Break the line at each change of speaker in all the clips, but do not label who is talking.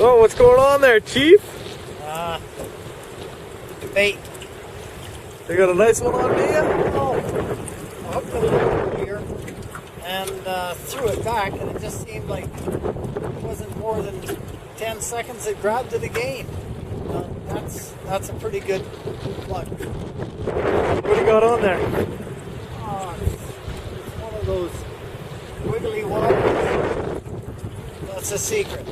Oh, what's going on there, Chief?
Bait.
They got a nice one on you?
Oh, I hooked it over here and threw it back, and it just seemed like it wasn't more than 10 seconds it grabbed it again. That's a pretty good plug.
What do you got on there?
Oh, it's one of those wiggly wobbles. That's a secret.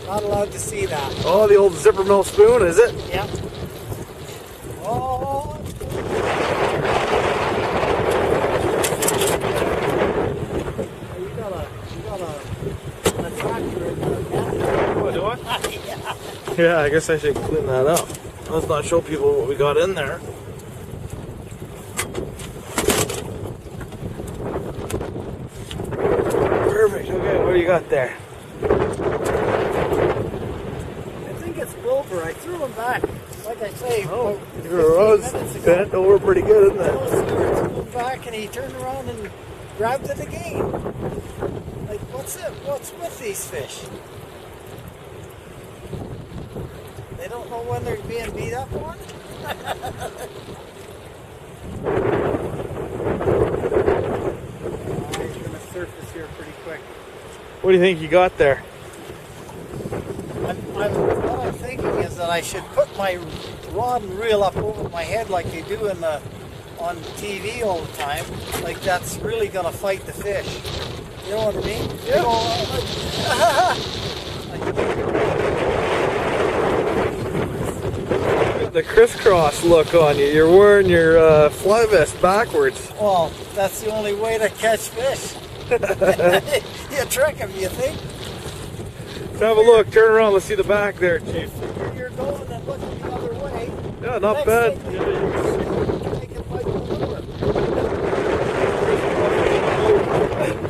Not allowed to see that.
Oh, the old zipper mill spoon, is it?
Yep. Oh. You got an attractor in there.
Oh, do I?
Yeah.
Yeah, I guess I should clean that up. Let's not show people what we got in there. Perfect. Okay, what do you got there?
I think it's Wilbur. I threw him back. Like I say,
Oh,
about 15
it
minutes ago.
bent over pretty good, isn't
I
it?
threw him back and he turned around and grabbed it again. Like, what's with these fish? They don't know when they're being beat up on? He's going to surface here pretty quick.
What do you think you got there?
What I'm thinking is that I should put my rod and reel up over my head like they do on TV all the time. Like that's really going to fight the fish. You know what I mean?
Yeah. The crisscross look on you. You're wearing your fly vest backwards.
Well, that's the only way to catch fish. You trick them, you think?
Let's have a look. Turn around. Let's see the back there, Chief.
You're going and looking the other way.
Yeah, not bad.
Take it like a lure.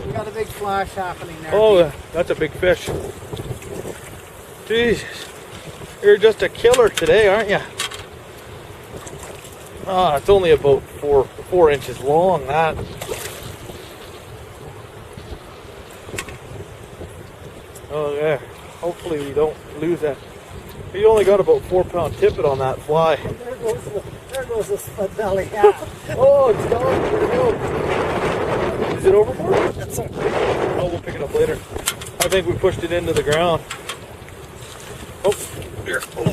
We got a big flash happening there.
Oh, that's a big fish. Jesus. You're just a killer today, aren't you? Ah, it's only about four inches long, that. Oh, yeah. Hopefully we don't lose that. You only got about 4-pound tippet on that fly.
There goes the spud belly half.
Oh, it's gone. Where'd it go? Is it overboard?
That's okay.
Oh, we'll pick it up later. I think we pushed it into the ground. Oh, here. Oh.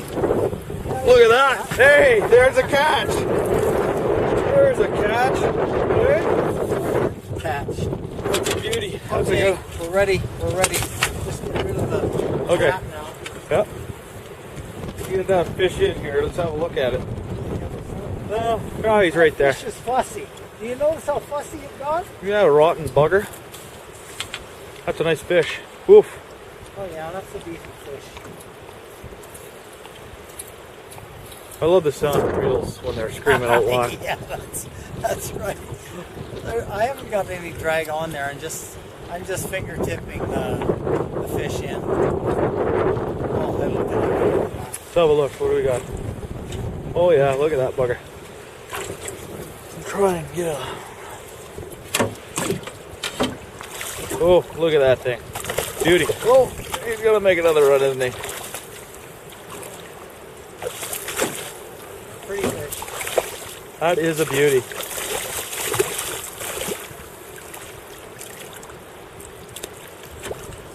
Look at that. Hey, there's a catch. There's a catch. Hey.
Catch.
That's a beauty. That's
Okay,
a good.
we're ready. We're ready. Just get rid of the
Okay.
hat now.
Yep. Get that fish in here. Let's have a look at it. Oh, he's right there.
Fish is fussy. Do you notice how fussy it got?
Yeah, a rotten bugger. That's a nice fish. Woof.
Oh yeah, that's a decent fish.
I love the sound of reels when they're screaming out loud.
Yeah, that's right. I haven't got any drag on there. I'm just finger tipping the fish in. Oh, look at that.
Let's have a look. What do we got? Oh yeah, look at that bugger. Try and get a. Oh, look at that thing. Beauty. Oh, he's gonna make another run, isn't he?
Pretty fish.
That is a beauty.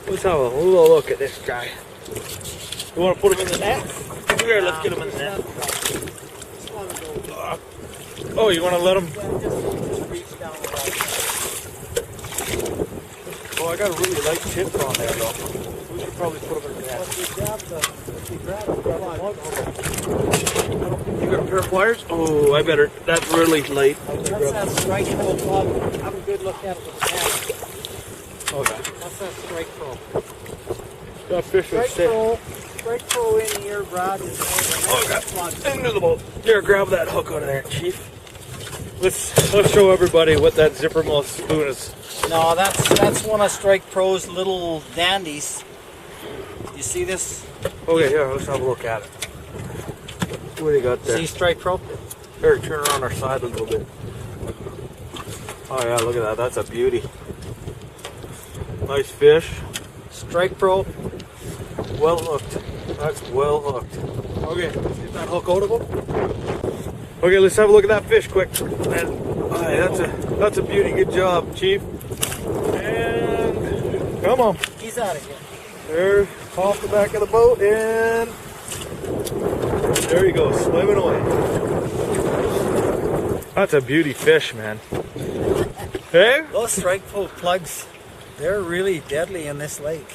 Let's have a little look at this guy. You want to put him in the net? Here, let's get him in the net. Oh, you want to let him?
Yeah, just reach down the right.
Oh, I got a really light tip on there, though. We should probably put him in the net.
If you grab the plug,
You got a pair of pliers? Oh, I better. That's really light.
that's that strike pro plug. Have a good look at it with the camera.
Okay.
That's that strike pro.
That fish was
Strike pro in here, Brad. Is plug.
Into the boat. Here, grab that hook out of there, Chief. Let's show everybody what that zipper mouth spoon is.
No, that's one of Strike Pro's little dandies. You see this?
Okay, here, let's have a look at it. What do you got there?
See Strike Pro?
Here, turn around our side a little bit. Oh yeah, look at that. That's a beauty. Nice fish.
Strike Pro.
well hooked. That's well hooked. Okay, let's get that hook out of him. Okay, let's have a look at that fish quick. And that's a beauty. Good job, Chief. And come on.
He's out again.
There, off the back of the boat, and there he goes, swimming away. That's a beauty fish, man. Hey?
Those strike pull plugs, they're really deadly in this lake.